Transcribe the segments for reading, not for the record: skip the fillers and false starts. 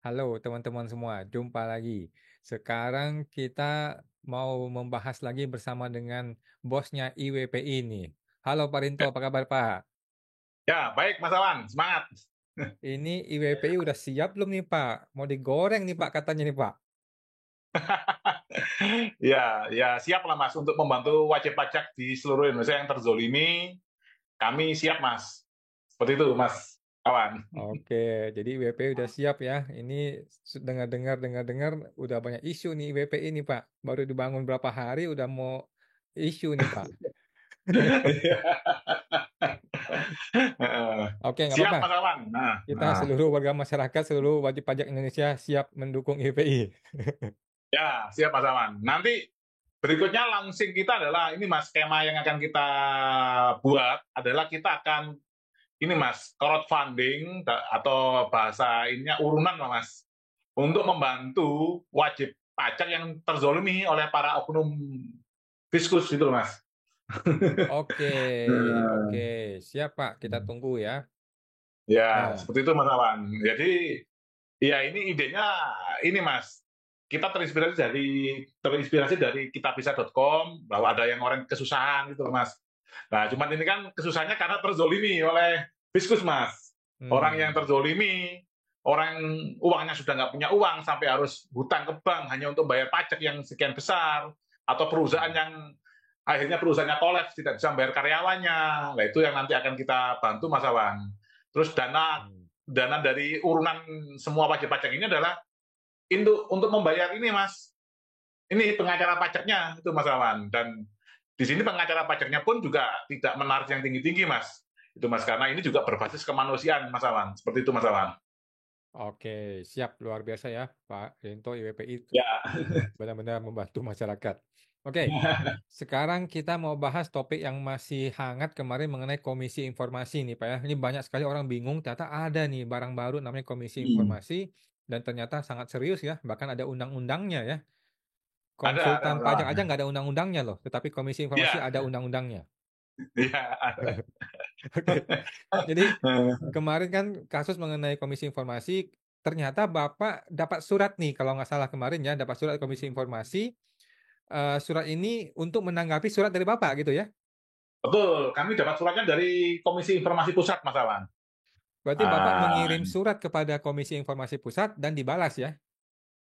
Halo teman-teman semua, jumpa lagi. Sekarang kita mau membahas lagi bersama dengan bosnya IWPI nih. Halo Pak Rinto, apa kabar Pak? Ya, baik Mas Awan, semangat. Ini IWPI udah siap belum nih Pak? Mau digoreng nih Pak katanya nih Pak. Ya, ya siap lah Mas untuk membantu wajib pajak di seluruh Indonesia yang terzolimi. Kami siap Mas. Seperti itu Mas Awan. Oke, jadi IWPI udah siap ya. Ini dengar-dengar udah banyak isu nih IWPI nih Pak. Baru dibangun berapa hari udah mau isu nih Pak. Oke, nggak Siap apa-apa. Mas Awan. Kita seluruh warga masyarakat, seluruh wajib pajak Indonesia siap mendukung IWPI. Ya, siap Mas Awan. Nanti berikutnya launching kita adalah ini Mas, skema yang akan kita buat adalah kita akan ini Mas, crowdfunding atau bahasa ininya urunan Mas, untuk membantu wajib pajak yang terzolimi oleh para oknum fiskus itu Mas. Oke, oke, siap Pak, kita tunggu ya. Ya, Nah, seperti itu Mas Awan. Jadi, ya ini idenya ini Mas. Kita terinspirasi dari kitabisa.com bahwa ada yang orang kesusahan gitu loh Mas. Nah, cuman ini kan kesusahannya karena terzolimi oleh fiskus Mas. Orang yang hmm, terzolimi, orang uangnya sudah nggak punya uang sampai harus hutang ke bank hanya untuk bayar pajak yang sekian besar, atau perusahaan hmm, yang akhirnya perusahaannya kolaps tidak bisa bayar karyawannya. Nah, itu yang nanti akan kita bantu Mas Awan. Terus dana hmm. dana dari urunan semua wajib pajak ini adalah untuk membayar ini Mas. Ini pengacara pajaknya itu Mas Awan. Dan di sini pengacara pajaknya pun juga tidak menarik yang tinggi-tinggi Mas. Itu Mas, karena ini juga berbasis kemanusiaan Mas Awan. Seperti itu Mas Awan. Oke, siap, luar biasa ya Pak Rinto IWPI Ya. benar-benar membantu masyarakat. Oke, sekarang kita mau bahas topik yang masih hangat kemarin mengenai Komisi Informasi nih Pak ya. Ini banyak sekali orang bingung, ternyata ada nih barang baru namanya Komisi Informasi dan ternyata sangat serius ya, bahkan ada undang-undangnya ya. Ada Konsultan Mas pajak Awan. aja nggak ada undang-undangnya loh, tetapi Komisi Informasi Ya, ada undang-undangnya. ya ada. Oke, jadi kemarin kan kasus mengenai Komisi Informasi, ternyata Bapak dapat surat nih, kalau nggak salah kemarin ya, dapat surat Komisi Informasi. Surat ini untuk menanggapi surat dari Bapak gitu ya. Betul, kami dapat suratnya dari Komisi Informasi Pusat Mas Awan. Berarti Bapak Ah, mengirim surat kepada Komisi Informasi Pusat dan dibalas ya.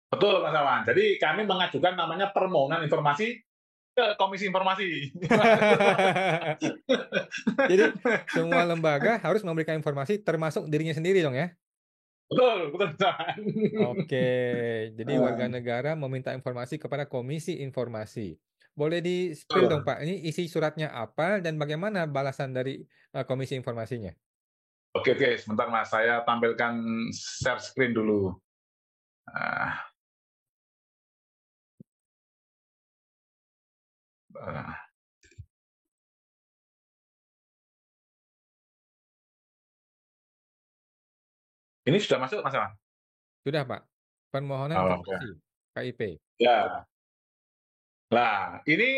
betul Mas Awan. Jadi kami mengajukan namanya permohonan informasi ke Komisi Informasi. Jadi semua lembaga harus memberikan informasi termasuk dirinya sendiri dong ya. Betul, betul Mas Awan. Oke, jadi warga negara meminta informasi kepada Komisi Informasi. Boleh di-spill dong Betul. Pak, ini isi suratnya apa dan bagaimana balasan dari Komisi Informasinya? Oke, oke, sebentar Mas, saya tampilkan share screen dulu. Ah, ah. Ini sudah masuk Mas Awan? Sudah Pak, permohonan Oh, oke. informasi KIP. Ya. Nah, ini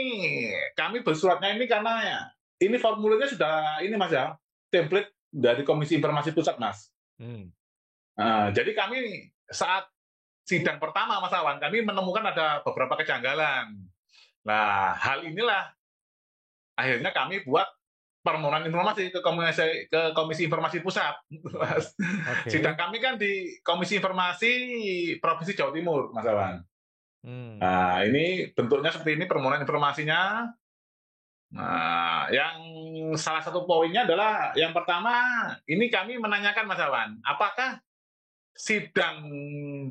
kami bersuratnya ini karena ya, ini formulirnya sudah ini Mas ya, template dari Komisi Informasi Pusat Mas. Hmm. Jadi kami saat sidang pertama Mas Awan, kami menemukan ada beberapa kejanggalan. Nah, hal inilah akhirnya kami buat permohonan informasi ke Komisi Informasi Pusat. Mas. Sidang Oke. kami kan di Komisi Informasi Provinsi Jawa Timur, Mas Awan. Hmm. Nah, ini bentuknya seperti ini permohonan informasinya. Nah, yang salah satu poinnya adalah yang pertama, ini kami menanyakan Mas Awan, apakah sidang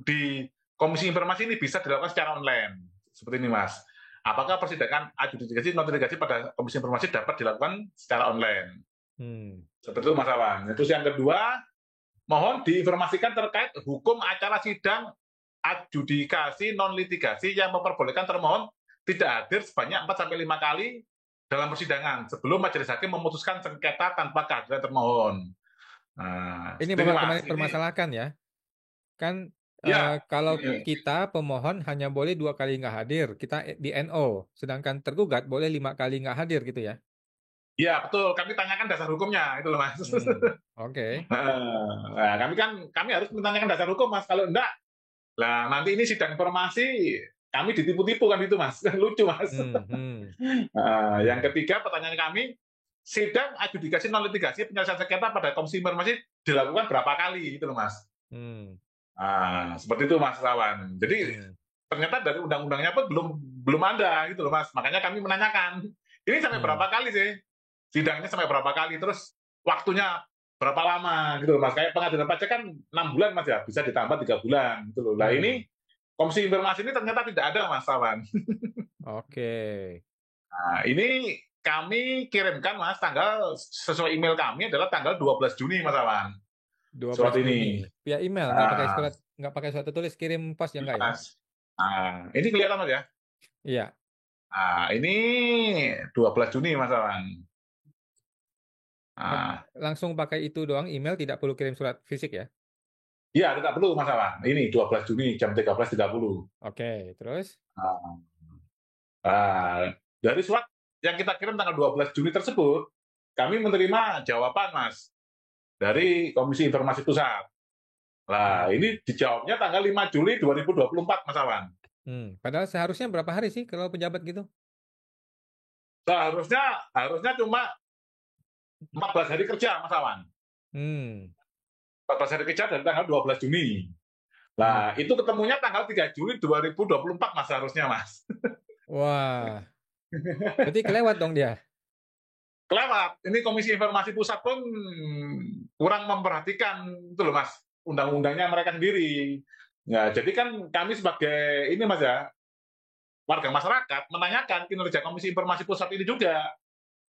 di Komisi Informasi ini bisa dilakukan secara online? Seperti ini Mas. Apakah persidangan adjudikasi notifikasi pada Komisi Informasi dapat dilakukan secara online? Hmm. Seperti itu Mas Awan. Terus yang kedua, mohon diinformasikan terkait hukum acara sidang adjudikasi non litigasi yang memperbolehkan termohon tidak hadir sebanyak 4 sampai 5 kali dalam persidangan sebelum majelis hakim memutuskan sengketa tanpa kehadiran termohon. Nah, Ini seperti ini Bapak Mas. kemarin Ini permasalahkan ya. Kan ya, kalau kita pemohon hanya boleh 2 kali nggak hadir, kita di NO. Sedangkan tergugat boleh 5 kali nggak hadir gitu ya. Iya, betul. Kami tanyakan dasar hukumnya, itu loh, Mas. Oke. Nah, kami harus menanyakan dasar hukum, Mas. Kalau enggak, lah nanti ini sidang informasi kami ditipu-tipu kan itu, Mas. Lucu, Mas. Yang ketiga, pertanyaan kami, sidang adjudikasi non litigasi penyelesaian sengketa pada komisi informasi dilakukan berapa kali, gitu loh, Mas. Seperti itu, Mas Rawan. Jadi ternyata dari undang-undangnya pun belum ada, gitu loh, Mas. Makanya kami menanyakan, ini sampai berapa kali sih? Sidangnya sampai berapa kali, terus waktunya berapa lama gitu loh, Mas. Kayak pengadilan pajak kan 6 bulan, Mas, ya, bisa ditambah 3 bulan gitu loh. Nah, ini komisi informasi ini ternyata tidak ada, Mas Tawan. Oke. Nah, ini kami kirimkan, Mas, tanggal sesuai email kami adalah tanggal 12 Juni, Mas Tawan. 12 Surat Juni. ini. Via email, nggak pakai surat tertulis, kirim pos ya enggak ya? Ini kelihatan, Mas, ya? Iya. Ini 12 Juni, Mas Tawan. Langsung pakai itu doang, email, tidak perlu kirim surat fisik ya? Iya, tidak perlu, Mas Tawan. Ini 12 Juni jam 13.30. Oke, terus? Dari surat yang kita kirim tanggal 12 Juni tersebut, kami menerima jawaban, Mas, dari Komisi Informasi Pusat. Nah, ini dijawabnya tanggal 5 Juli 2024, Mas Awan. Padahal seharusnya berapa hari sih kalau pejabat gitu? Harusnya cuma 14 hari kerja, Mas Awan. 14 hari kerja dari tanggal 12 Juni. Nah, itu ketemunya tanggal 3 Juli 2024, Mas, harusnya, Mas. Wah. Berarti kelewat dong dia? Kelewat. Ini Komisi Informasi Pusat pun kurang memperhatikan itu loh, Mas, undang-undangnya mereka sendiri. Nah, jadi kan kami sebagai ini, Mas, ya, warga masyarakat menanyakan kinerja Komisi Informasi Pusat ini juga.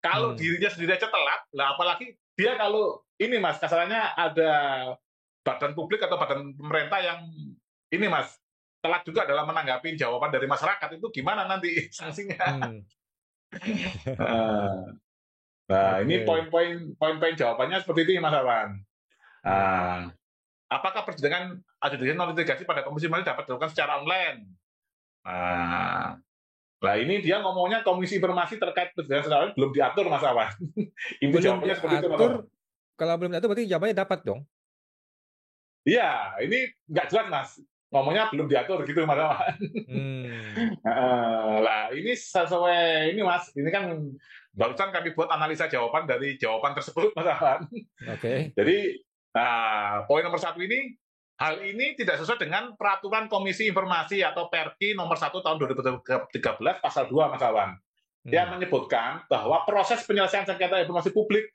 Kalau dirinya sendiri aja telat, lah apalagi dia kalau ini, Mas, kasarannya ada badan publik atau badan pemerintah yang ini, Mas, telat juga dalam menanggapi jawaban dari masyarakat, itu gimana nanti sanksinya? Nah, ini poin-poin jawabannya seperti ini, Mas Awan. Apakah persidangan adjudikasi non litigasi pada komisi informasi dapat dilakukan secara online? Nah, ini dia ngomongnya komisi informasi terkait persidangan secara online belum diatur, Mas Awan. Ini jawabannya seperti itu, Mas Awan. Kalau belum diatur berarti jawabannya dapat dong? Iya, ini nggak jelas, Mas. Ngomongnya belum diatur gitu, Mas Awan. Nah, ini sesuai ini, Mas. Ini kan barusan kami buat analisa jawaban dari jawaban tersebut, Mas Awan. Jadi, poin nomor 1 ini, hal ini tidak sesuai dengan peraturan Komisi Informasi atau Perki nomor 1 tahun 2013 pasal 2, Mas Awan, yang menyebutkan bahwa proses penyelesaian sengketa informasi publik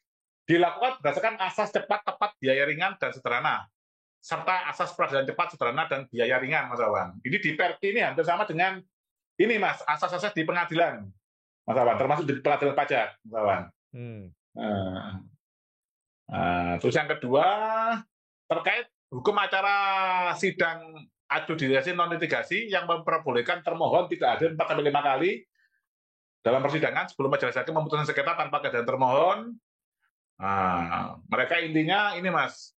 dilakukan berdasarkan asas cepat, tepat, biaya ringan, dan sederhana, serta asas peradilan cepat, sederhana, dan biaya ringan, Mas Awan. Ini di Perki ini hampir sama dengan ini, Mas, asas-asas di pengadilan, Mas Awan, termasuk di pengadilan pajak, Mas Awan. Terus yang kedua, terkait hukum acara sidang adjudikasi non litigasi yang memperbolehkan termohon tidak hadir 4-5 kali dalam persidangan sebelum majelis hakim memutuskan sengketa tanpa kehadiran termohon. Mereka intinya ini, Mas,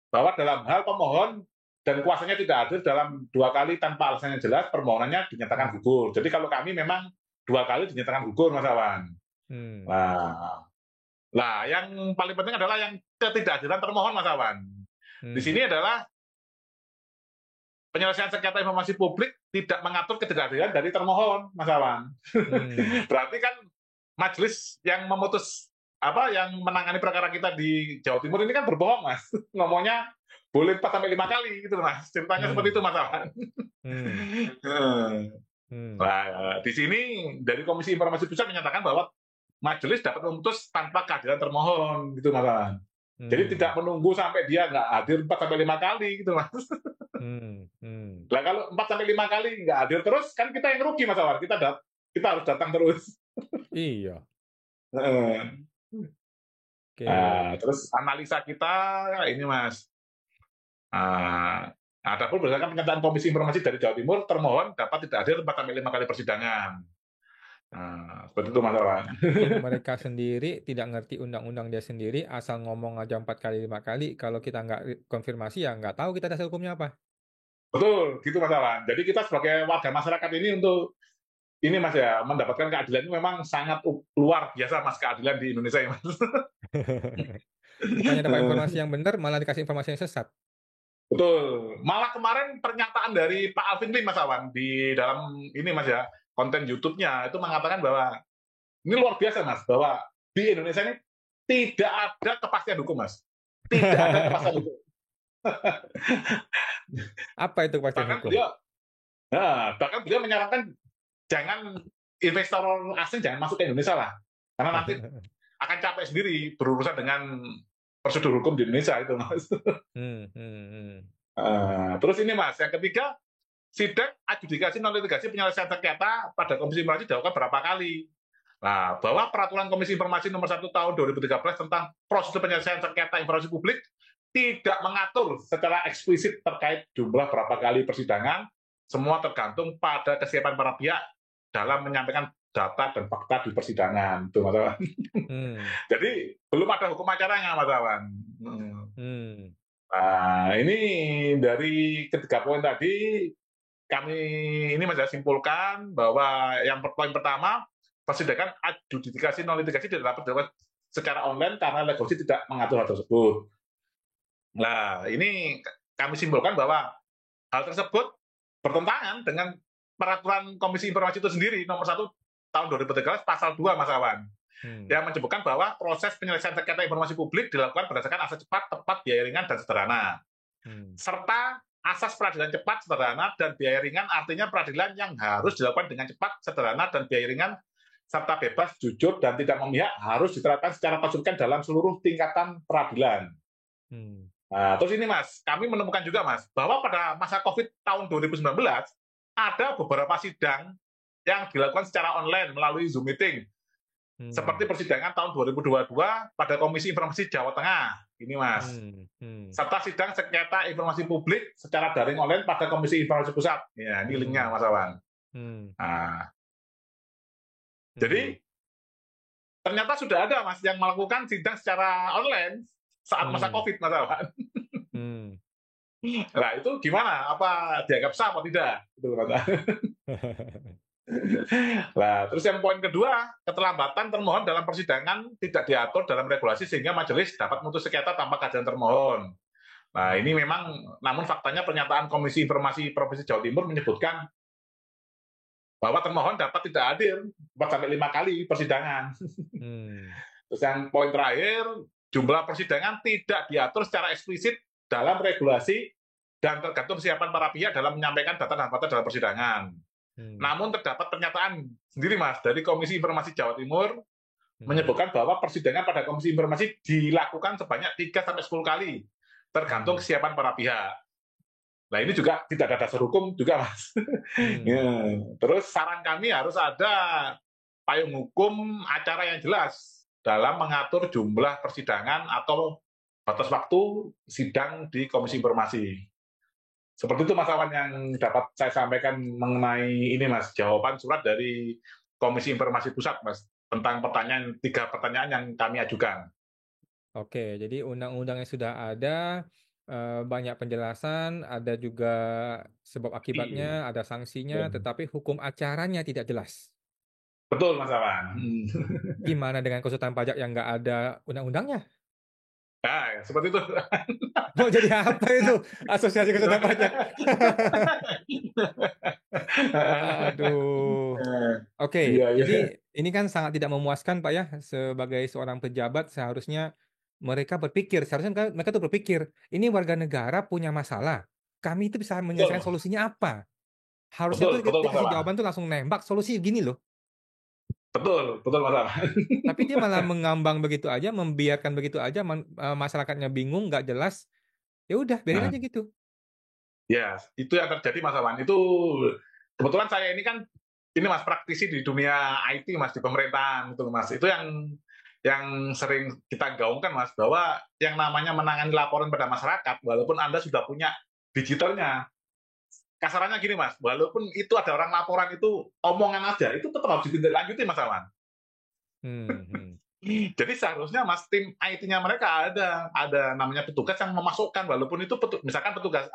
bahwa dalam hal pemohon dan kuasanya tidak hadir dalam 2 kali tanpa alasan yang jelas, permohonannya dinyatakan gugur. Jadi kalau kami memang 2 kali dinyatakan gugur, Mas Awan. Nah, yang paling penting adalah yang ketidakhadiran termohon, Mas Awan. Di sini adalah penyelesaian sengketa informasi publik tidak mengatur ketidakhadiran dari termohon, Mas Awan. Berarti kan majelis yang memutus yang menangani perkara kita di Jawa Timur ini kan berbohong, Mas. Ngomongnya boleh 4-5 kali gitu, Mas. Ceritanya seperti itu, Mas Awan. Nah, di sini dari Komisi Informasi Pusat menyatakan bahwa majelis dapat memutus tanpa kehadiran termohon, gitu, Mas Awan. Jadi tidak menunggu sampai dia nggak hadir 4-5 kali, gitu, Mas. Nah, kalau 4-5 kali nggak hadir terus, kan kita yang rugi, Mas Awan. Kita harus datang terus. Iya. Terus analisa kita ini, Mas. Adapun berdasarkan pernyataan Komisi Informasi dari Jawa Timur, termohon dapat tidak hadir 4-5 kali persidangan. Seperti itu, Mas Awan. Mereka sendiri tidak ngerti undang-undang dia sendiri, asal ngomong aja 4-5 kali. Kalau kita nggak konfirmasi ya nggak tahu kita dasar hukumnya apa. Betul, gitu, Mas Awan. Jadi kita sebagai warga masyarakat ini untuk ini Mas ya, mendapatkan keadilan itu memang sangat luar biasa Mas, keadilan di Indonesia ya Mas. Bukannya dapat informasi yang benar, malah dikasih informasi yang sesat. Betul. Malah kemarin pernyataan dari Pak Alvin Lim Mas Awan di dalam ini Mas ya, konten YouTube-nya itu mengatakan bahwa ini luar biasa Mas, bahwa di Indonesia ini tidak ada kepastian hukum Mas. Tidak ada kepastian hukum. Apa itu kepastian Bahkan hukum? beliau menyarankan jangan investor asing jangan masuk ke Indonesia lah. Karena nanti akan capek sendiri berurusan dengan prosedur hukum di Indonesia itu Mas. Terus ini Mas, yang ketiga, sidang adjudikasi non litigasi penyelesaian sengketa pada Komisi Informasi dilakukan berapa kali. Nah, bahwa peraturan Komisi Informasi nomor 1 tahun 2013 tentang prosedur penyelesaian sengketa informasi publik tidak mengatur secara eksplisit terkait jumlah berapa kali persidangan, semua tergantung pada kesiapan para pihak dalam menyampaikan data dan fakta di persidangan. Itu Mas Awan. Jadi belum ada hukum acaranya Mas Awan. Nah, ini dari ketiga poin tadi kami ini Mas simpulkan bahwa yang poin pertama, persidangan adjudikasi non litigasi tidak dapat dilakukan secara online karena regulasi tidak mengatur hal tersebut. Nah, ini kami simpulkan bahwa hal tersebut bertentangan dengan peraturan Komisi Informasi itu sendiri nomor 1 tahun 2013 pasal 2 Mas Awan. Yang menyebutkan bahwa proses penyelesaian sengketa informasi publik dilakukan berdasarkan asas cepat, tepat, biaya ringan, dan sederhana. Serta asas peradilan cepat, sederhana, dan biaya ringan artinya peradilan yang harus dilakukan dengan cepat, sederhana, dan biaya ringan, serta bebas, jujur, dan tidak memihak harus diterapkan secara konsisten dalam seluruh tingkatan peradilan. Nah, terus ini Mas, kami menemukan juga Mas, bahwa pada masa COVID tahun 2019, ada beberapa sidang yang dilakukan secara online melalui Zoom meeting. Seperti persidangan tahun 2022 pada Komisi Informasi Jawa Tengah, ini Mas. Serta sidang sengketa informasi publik secara daring online pada Komisi Informasi Pusat. Ya, ini linknya Mas Awan. Nah, jadi ternyata sudah ada Mas yang melakukan sidang secara online saat masa COVID Mas Awan. Nah, itu gimana? Apa dianggap sah atau tidak? Itu Mas Awan. Nah, terus yang poin kedua, keterlambatan termohon dalam persidangan tidak diatur dalam regulasi sehingga majelis dapat memutus sengketa tanpa kajian termohon. Nah, ini memang, namun faktanya pernyataan Komisi Informasi Provinsi Jawa Timur menyebutkan bahwa termohon dapat tidak hadir 4-5 kali persidangan. Terus yang poin terakhir, jumlah persidangan tidak diatur secara eksplisit dalam regulasi dan tergantung kesiapan para pihak dalam menyampaikan data dan fakta dalam persidangan. Namun terdapat pernyataan sendiri Mas dari Komisi Informasi Jawa Timur menyebutkan bahwa persidangan pada Komisi Informasi dilakukan sebanyak 3-10 kali tergantung kesiapan para pihak. Nah, ini juga tidak ada dasar hukum juga Mas. Ya. Terus saran kami harus ada payung hukum acara yang jelas dalam mengatur jumlah persidangan atau batas waktu sidang di Komisi Informasi. Seperti itu Mas Awan yang dapat saya sampaikan mengenai ini Mas, jawaban surat dari Komisi Informasi Pusat Mas, tentang 3 pertanyaan yang kami ajukan. Oke, jadi undang-undang yang sudah ada, banyak penjelasan, ada juga sebab akibatnya, ada sanksinya, tetapi hukum acaranya tidak jelas. Betul Mas Awan. Gimana dengan konsultan pajak yang nggak ada undang-undangnya? Nah, seperti itu. Mau jadi apa itu asosiasi konsultan pajak? Aduh. Oke, jadi ini kan sangat tidak memuaskan Pak ya, sebagai seorang pejabat seharusnya mereka tuh berpikir, ini warga negara punya masalah, kami itu bisa menyelesaikan solusinya apa? Harusnya tuh dikasih jawaban tuh langsung nembak, solusi gini loh. Betul Mas Awan. Tapi dia malah mengambang begitu aja, membiarkan begitu aja, masyarakatnya bingung, nggak jelas. Ya udah, biarin aja gitu. Ya, itu yang terjadi Mas Awan. Itu kebetulan saya ini kan Mas praktisi di dunia IT Mas, di pemerintahan itu Mas. Itu yang sering kita gaungkan Mas, bahwa yang namanya menangani laporan pada masyarakat, walaupun Anda sudah punya digitalnya, kasarannya gini Mas, walaupun itu ada orang laporan itu omongan aja, itu tetap harus ditindaklanjuti Mas Awan. Jadi seharusnya Mas, tim IT-nya mereka ada namanya petugas yang memasukkan, walaupun itu misalkan petugas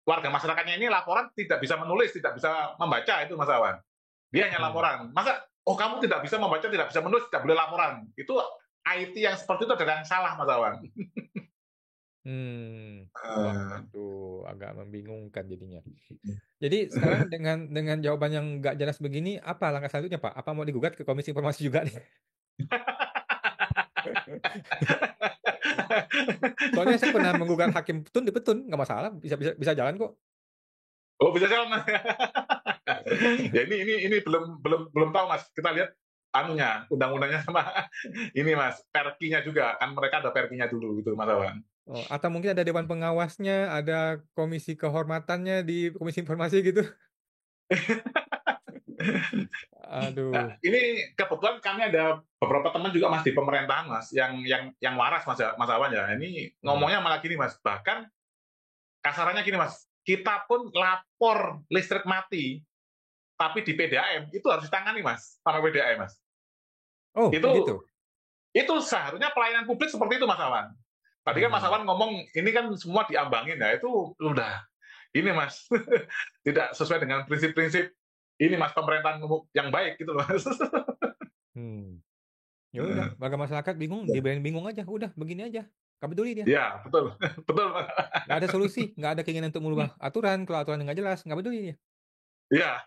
warga masyarakatnya ini laporan tidak bisa menulis, tidak bisa membaca itu Mas Awan. Dia hanya laporan. Masa, oh kamu tidak bisa membaca, tidak bisa menulis, tidak boleh laporan. Itu IT yang seperti itu adalah yang salah, Mas Awan. Wah, itu agak membingungkan jadinya. Jadi sekarang dengan jawaban yang nggak jelas begini, apa langkah selanjutnya, Pak? Apa mau digugat ke Komisi Informasi juga nih? Soalnya saya pernah menggugat Hakim Petun di Petun, nggak masalah, bisa jalan kok. Oh bisa jalan. Ya ini belum tahu Mas. Kita lihat anunya, undang-undangnya sama ini Mas, perkinya juga. Kan mereka ada perkinya dulu gitu Mas Awan. Oh, atau mungkin ada dewan pengawasnya, ada komisi kehormatannya di Komisi Informasi gitu. Aduh. Nah, ini kebetulan kami ada beberapa teman juga Mas di pemerintahan Mas, yang waras Mas Awan ya. Ini ngomongnya malah gini Mas, bahkan kasarannya gini Mas, kita pun lapor listrik mati, tapi di PDAM itu harus ditangani Mas, sama PDAM Mas. Oh, gitu. Itu seharusnya pelayanan publik seperti itu Mas Awan. Tadi kan Mas Awan ngomong ini kan semua diambangin ya, itu udah ini Mas tidak sesuai dengan prinsip-prinsip ini Mas pemerintahan yang baik gitu loh Mas. Ya udah, warga masyarakat bingung, dibiarin bingung aja, udah begini aja. Gak peduli dia. Ya, betul. Betul. Nggak ada solusi, nggak ada keinginan untuk merubah aturan, kalau aturan nggak jelas, nggak peduli dia. Iya.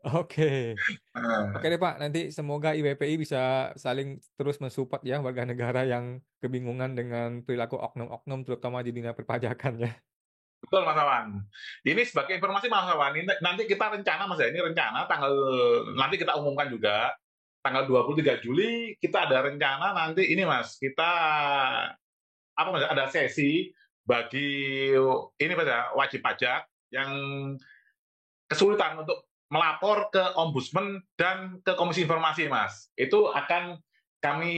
Oke deh Pak, nanti semoga IWPI bisa saling terus mensupport ya warga negara yang kebingungan dengan perilaku oknum-oknum terutama di dunia perpajakan ya. Betul Mas Awan. Ini sebagai informasi Mas Awan, nanti kita rencana Mas ya, ini rencana nanti kita umumkan juga tanggal 23 Juli kita ada rencana nanti ini Mas, kita apa Mas ada sesi bagi ini Mas ya, wajib pajak yang kesulitan untuk melapor ke Ombudsman dan ke Komisi Informasi Mas. Itu akan kami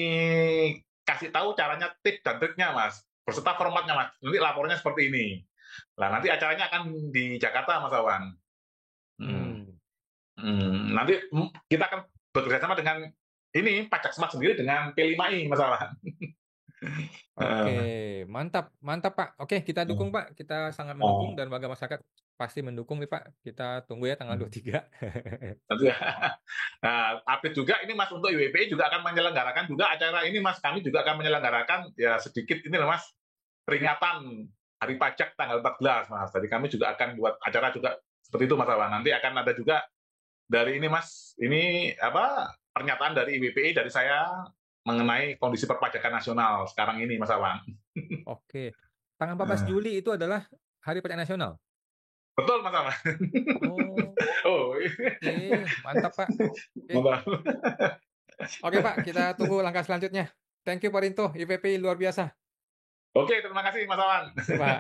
kasih tahu caranya, tips dan triknya Mas, beserta formatnya Mas. Nanti lapornya seperti ini. Nah, nanti acaranya akan di Jakarta, Mas Awan. Nanti kita akan bekerja sama dengan ini Pajak Smart sendiri dengan P5I, Mas Awan. Oke, mantap Pak. Oke, kita dukung Pak. Kita sangat mendukung dan warga masyarakat pasti mendukung nih Pak. Kita tunggu ya tanggal 23. Nah, update juga ini Mas untuk IWPI juga akan menyelenggarakan juga acara ini Mas. Kami juga akan menyelenggarakan ya sedikit ini loh Mas, peringatan Hari Pajak tanggal 14 Mas. Jadi kami juga akan buat acara juga seperti itu Mas Awan. Nanti akan ada juga dari ini Mas, ini apa pernyataan dari IWPI dari saya mengenai kondisi perpajakan nasional sekarang ini Mas Awan. Oke. Tanggal 14 Juli itu adalah Hari Pajak Nasional. Betul Mas Awan. Oh. Mantap Pak. Oke Pak, kita tunggu langkah selanjutnya. Thank you Pak Rinto, IWPI luar biasa. Oke, terima kasih Mas Awan. Pak.